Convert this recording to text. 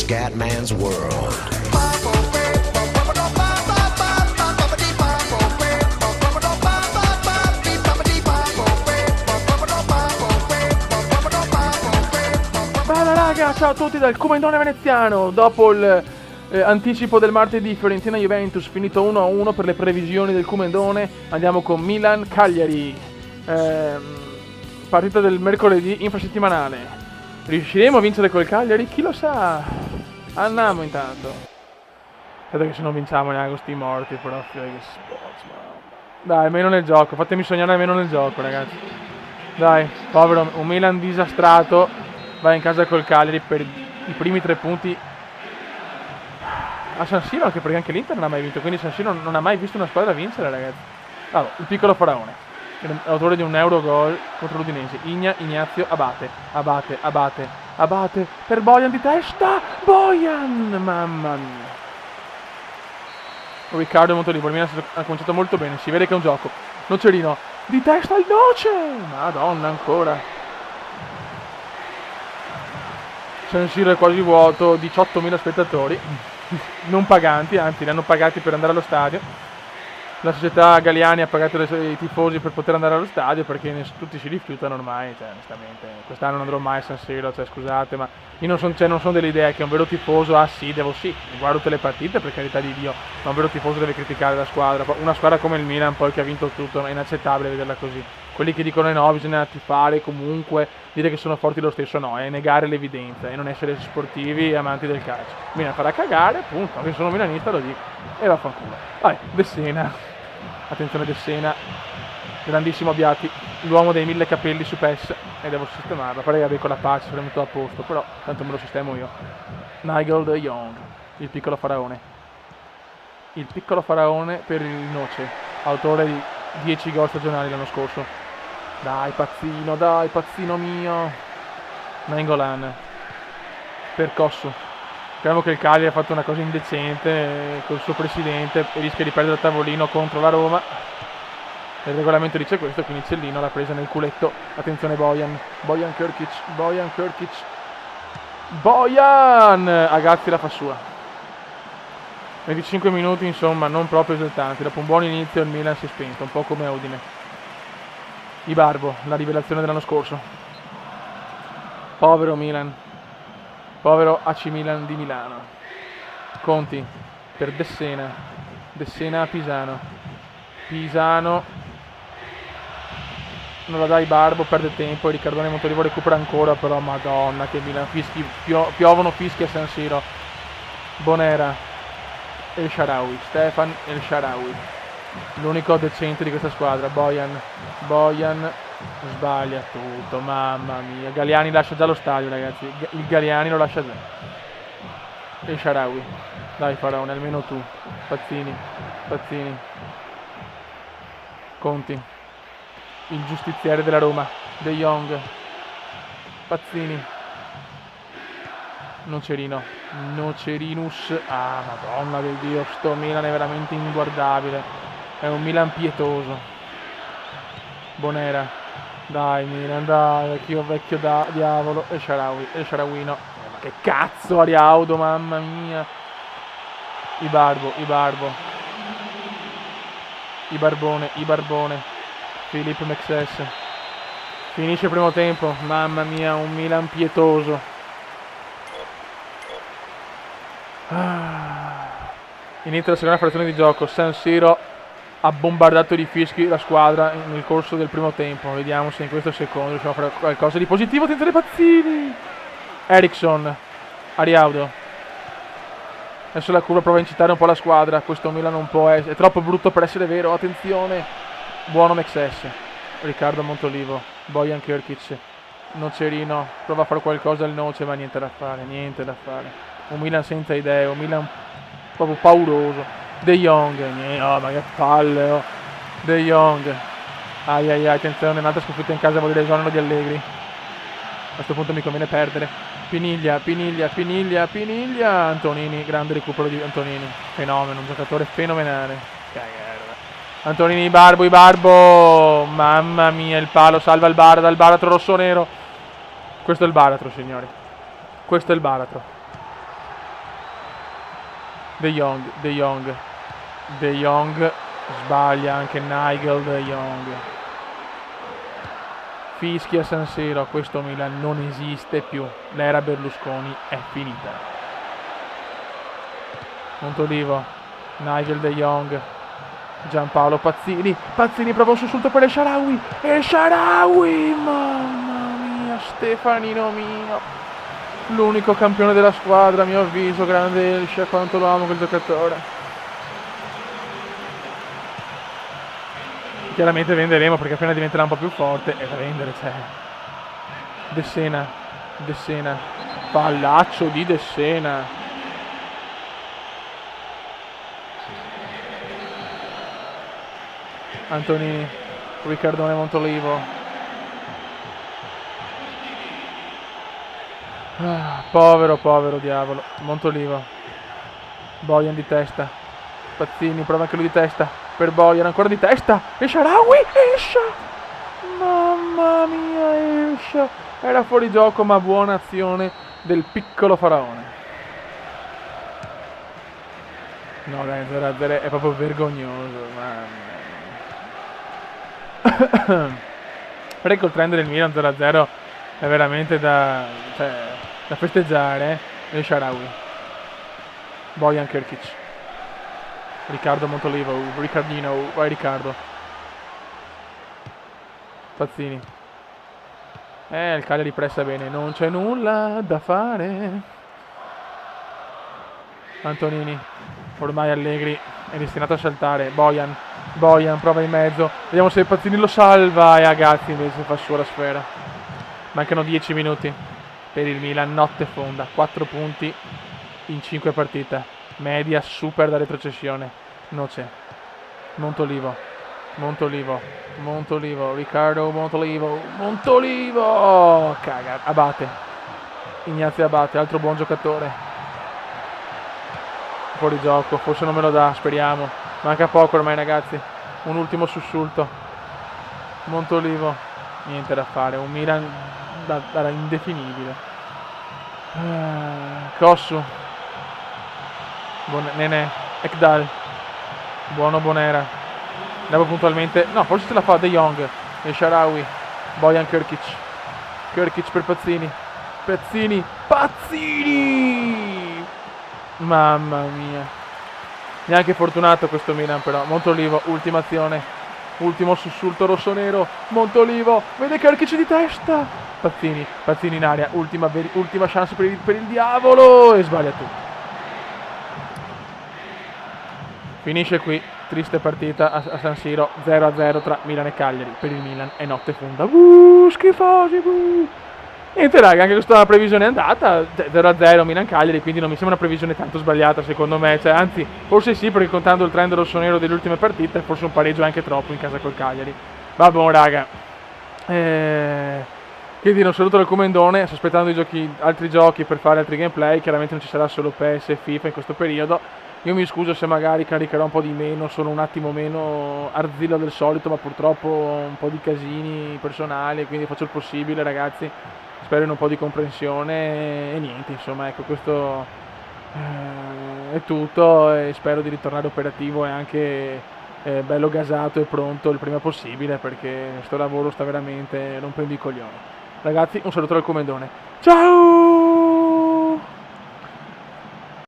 Scatman's World. Bella raga, ciao a tutti dal Comendone veneziano. Dopo il anticipo del martedì Fiorentina-Juventus finito 1-1 per le previsioni del Comendone, andiamo con Milan-Cagliari, partita del mercoledì infrasettimanale. Riusciremo a vincere col Cagliari? Chi lo sa? Andiamo intanto. Credo che se non vinciamo neanche sti morti proprio. Che sports, dai, almeno nel gioco, fatemi sognare almeno nel gioco, ragazzi. Dai, povero, un Milan disastrato va in casa col Cagliari per i primi 3 punti a San Siro, anche perché anche l'Inter non ha mai vinto, quindi San Siro non ha mai visto una squadra vincere, ragazzi. Allora, il piccolo faraone, autore di un Eurogol contro l'Udinese. Ignazio Abate per Bojan di testa. Bojan, mamma mia. Riccardo Montolivo, il Milan ha cominciato molto bene, si vede che è un gioco. Nocerino di testa al Noce, madonna ancora. San Siro è quasi vuoto, 18.000 spettatori non paganti, anzi li hanno pagati per andare allo stadio. La società Galliani ha pagato i tifosi per poter andare allo stadio, perché tutti si rifiutano ormai, cioè onestamente quest'anno non andrò mai a San Siro, cioè scusate, ma io non sono dell'idea che un vero tifoso guardo tutte le partite, per carità di Dio, ma un vero tifoso deve criticare la squadra. Una squadra come il Milan poi che ha vinto tutto, è inaccettabile vederla così. Quelli che dicono no, bisogna tifare comunque, dire che sono forti lo stesso, no, è negare l'evidenza e non essere sportivi e amanti del calcio. Milan farà cagare, appunto, anche se sono milanista lo dico, e vaffanculo. Vai, De Sena, attenzione De Sena, grandissimo Abbiati, l'uomo dei 1000 capelli su PES, e devo sistemarlo, pare che con la pace sarei venuto a posto, però tanto me lo sistemo io. Nigel de Jong, il piccolo faraone per il Noce, autore di 10 gol stagionali l'anno scorso. Dai pazzino mio. Nainggolan percosso. Speriamo che il Cagliari ha fatto una cosa indecente col suo presidente e rischia di perdere il tavolino contro la Roma. Il regolamento dice questo, quindi Cellino l'ha presa nel culetto. Attenzione Bojan Agazzi la fa sua. 25 minuti insomma non proprio esaltanti. Dopo un buon inizio il Milan si è spento, un po' come Udine. Ibarbo, la rivelazione dell'anno scorso. Povero Milan, povero AC Milan di Milano. Conti per De Sena a Pisano non la dà Ibarbo, perde tempo e Riccardone Montolivo recupera ancora, però madonna che Milan, fischi, piovono fischi a San Siro. Bonera, El Shaarawy, Stefan El Shaarawy, l'unico decente di questa squadra. Bojan sbaglia tutto, mamma mia. Galliani lascia già lo stadio, ragazzi, il Galliani lo lascia già. El Shaarawy, dai faraone, almeno tu. Pazzini, Conti, il giustiziere della Roma, De Jong, Pazzini, Nocerinus, madonna del Dio, sto Milan è veramente inguardabile, è un Milan pietoso. Bonera, dai Milan, dai, vecchio diavolo. El Shaarawy no, ma che cazzo Ariaudo, mamma mia. Ibarbone, Filippo Mexes, finisce il primo tempo, mamma mia, un Milan pietoso. Inizia la seconda frazione di gioco, San Siro ha bombardato di fischi la squadra nel corso del primo tempo. Vediamo se in questo secondo riusciamo a fare qualcosa di positivo. Attenzione Pazzini, Eriksson, Ariaudo. Adesso la curva prova a incitare un po' la squadra. Questo Milan non può essere, è troppo brutto per essere vero. Attenzione, buono Mexes, Riccardo Montolivo, Bojan Krkić, Nocerino prova a fare qualcosa al Noce, ma niente da fare. Un Milan senza idee, un Milan proprio pauroso. De Jong, ma che palle, oh. De Jong, ai, attenzione, un'altra sconfitta in casa, vuol dire l'esonero di Allegri. A questo punto mi conviene perdere. Piniglia, Antonini, grande recupero di Antonini, fenomeno, un giocatore fenomenale. Cagare. Antonini, Ibarbo, mamma mia, il palo salva il baratro rosso-nero. Questo è il baratro, signori, questo è il baratro. De Jong sbaglia anche Nigel De Jong. Fischia San Siro, questo Milan non esiste più, l'era Berlusconi è finita. Montolivo, Nigel De Jong, Giampaolo Pazzini prova un sussulto per El Shaarawy, mamma mia, Stefanino mio, l'unico campione della squadra a mio avviso, grande Elsha, quanto lo amo quel giocatore. Chiaramente venderemo perché appena diventerà un po' più forte è da vendere, cioè. De Sena, pallaccio di De Sena. Antonini, Riccardone, Montolivo. Povero diavolo. Montolivo, Bojan di testa, Pazzini prova anche lui di testa per Bojan, ancora di testa, El Shaarawy, Elsha, mamma mia, Elsha, era fuori gioco ma buona azione del piccolo faraone. No dai, 0-0 è proprio vergognoso, mamma. Perché il trend del Milan 0-0 è veramente da festeggiare. El Shaarawy, Bojan Krkić, Riccardo Montolivo, Riccardino, vai Riccardo. Pazzini. Il Cagliari pressa bene, non c'è nulla da fare. Antonini, ormai Allegri è destinato a saltare. Bojan prova in mezzo, vediamo se Pazzini lo salva e Agazzi invece fa su la sfera. Mancano 10 minuti per il Milan, notte fonda, 4 punti in 5 partite. Media super da retrocessione, non c'è. Montolivo, Riccardo Montolivo, caga, Abate, Ignazio Abate, altro buon giocatore. Fuori gioco, forse non me lo dà, speriamo. Manca poco ormai ragazzi, un ultimo sussulto. Montolivo, niente da fare, un Milan da indefinibile. Kossu, Nenè, Ekdal, buono Bonera, andiamo puntualmente, no forse ce la fa De Jong, El Shaarawy, Bojan Krkić per Pazzini, mamma mia, neanche fortunato questo Milan però. Montolivo, ultima azione, ultimo sussulto rossonero, Montolivo, vede Krkić di testa, Pazzini in aria, ultima chance per il diavolo e sbaglia tutto. Finisce qui, triste partita a San Siro, 0-0 tra Milan e Cagliari. Per il Milan è notte fonda. Schifosi. Niente raga, anche questa previsione è andata, 0-0 Milan-Cagliari, quindi non mi sembra una previsione tanto sbagliata secondo me. Cioè, anzi, forse sì, perché contando il trend rossonero delle ultime partite, forse un pareggio è anche troppo in casa col Cagliari. Va buon raga. Quindi un saluto dal Comendone, sto aspettando altri giochi per fare altri gameplay. Chiaramente non ci sarà solo PS e FIFA in questo periodo. Io mi scuso se magari caricherò un po' di meno, sono un attimo meno arzillo del solito, ma purtroppo ho un po' di casini personali, quindi faccio il possibile ragazzi, spero in un po' di comprensione e niente, insomma ecco, questo è tutto e spero di ritornare operativo e anche bello gasato e pronto il prima possibile, perché sto lavoro sta veramente rompendo i coglioni. Ragazzi, un saluto dal Comendone, ciao!